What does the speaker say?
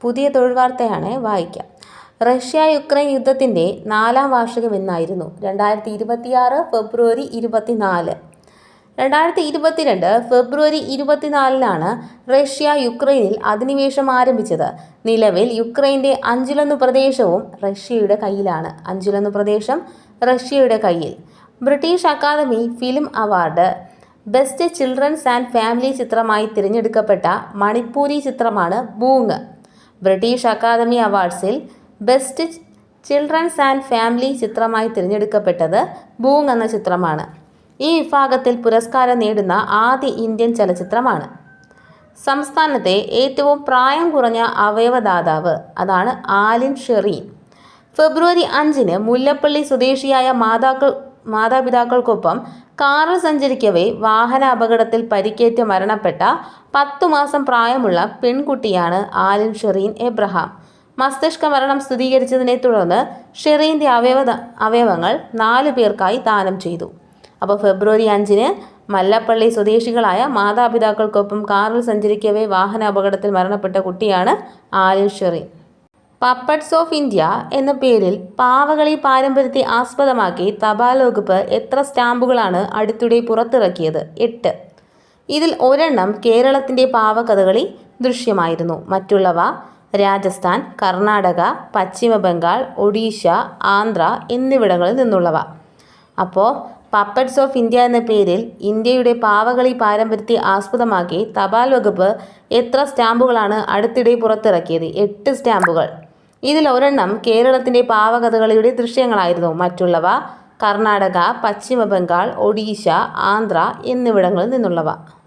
പുതിയ തൊഴിൽ വാർത്തയാണ്, വായിക്കാം. റഷ്യ യുക്രൈൻ യുദ്ധത്തിൻ്റെ 4ാം വാർഷികം എന്നായിരുന്നു. 2026 ഫെബ്രുവരി 24. 2022 ഫെബ്രുവരി 24-നാണ് റഷ്യ യുക്രൈനിൽ അധിനിവേശം ആരംഭിച്ചത്. നിലവിൽ യുക്രൈൻ്റെ 1/5 പ്രദേശവും റഷ്യയുടെ കയ്യിലാണ്. 1/5 പ്രദേശം റഷ്യയുടെ കയ്യിൽ. British Academy Film Award best children's and family ചിത്രമായി തിരഞ്ഞെടുക്കപ്പെട്ട മണിപ്പൂരി ചിത്രമാണ് ബൂങ്. ബ്രിട്ടീഷ് അക്കാദമി അവാർഡ്സിൽ ബെസ്റ്റ് ചിൽഡ്രൻസ് ആൻഡ് ഫാമിലി ചിത്രമായി തിരഞ്ഞെടുക്കപ്പെട്ടത് ബൂങ് എന്ന ചിത്രമാണ്. ഈ വിഭാഗത്തിൽ പുരസ്കാരം നേടുന്ന ആദ്യ ഇന്ത്യൻ ചലച്ചിത്രമാണ്. സംസ്ഥാനത്തെ ഏറ്റവും പ്രായം കുറഞ്ഞ അവയവദാതാവ്, അതാണ് ആലിൻ ഷെറീൻ. ഫെബ്രുവരി 5-ന് മുല്ലപ്പള്ളി സ്വദേശിയായ മാതാപിതാക്കൾക്കൊപ്പം കാറിൽ സഞ്ചരിക്കവേ വാഹന അപകടത്തിൽ പരിക്കേറ്റ് മരണപ്പെട്ട 10 മാസം പ്രായമുള്ള പെൺകുട്ടിയാണ് ആലിൻ ഷെറീൻ എബ്രഹാം. മസ്തിഷ്ക മരണം സ്ഥിരീകരിച്ചതിനെ തുടർന്ന് ഷെറീൻ്റെ അവയവങ്ങൾ 4 പേർക്കായി ദാനം ചെയ്തു. അപ്പോൾ ഫെബ്രുവരി 5-ന് മല്ലപ്പള്ളി സ്വദേശികളായ മാതാപിതാക്കൾക്കൊപ്പം കാറിൽ സഞ്ചരിക്കവേ വാഹന അപകടത്തിൽ മരണപ്പെട്ട കുട്ടിയാണ് ആലിൻ ഷെറീൻ. പപ്പറ്റ്സ് ഓഫ് ഇന്ത്യ എന്ന പേരിൽ പാവകളി പാരമ്പര്യത്തെ ആസ്പദമാക്കി തപാൽ വകുപ്പ് എത്ര സ്റ്റാമ്പുകളാണ് അടുത്തിടെ പുറത്തിറക്കിയത്? 8. ഇതിൽ ഒരെണ്ണം കേരളത്തിൻ്റെ പാവകഥകളി ദൃശ്യമായിരുന്നു. മറ്റുള്ളവ രാജസ്ഥാൻ, കർണാടക, പശ്ചിമ ബംഗാൾ, ഒഡീഷ, ആന്ധ്ര എന്നിവിടങ്ങളിൽ നിന്നുള്ളവ. അപ്പോൾ പപ്പറ്റ്സ് ഓഫ് ഇന്ത്യ എന്ന പേരിൽ ഇന്ത്യയുടെ പാവകളി പാരമ്പര്യത്തെ ആസ്പദമാക്കി തപാൽ വകുപ്പ് എത്ര സ്റ്റാമ്പുകളാണ് അടുത്തിടെ പുറത്തിറക്കിയത്? 8 സ്റ്റാമ്പുകൾ. ഇതിൽ ഒരെണ്ണം കേരളത്തിൻ്റെ പാവകഥകളിയുടെ ദൃശ്യങ്ങളായിരുന്നു. മറ്റുള്ളവ കർണാടക, പശ്ചിമ ബംഗാൾ, ഒഡീഷ, ആന്ധ്ര എന്നിവിടങ്ങളിൽ നിന്നുള്ളവ.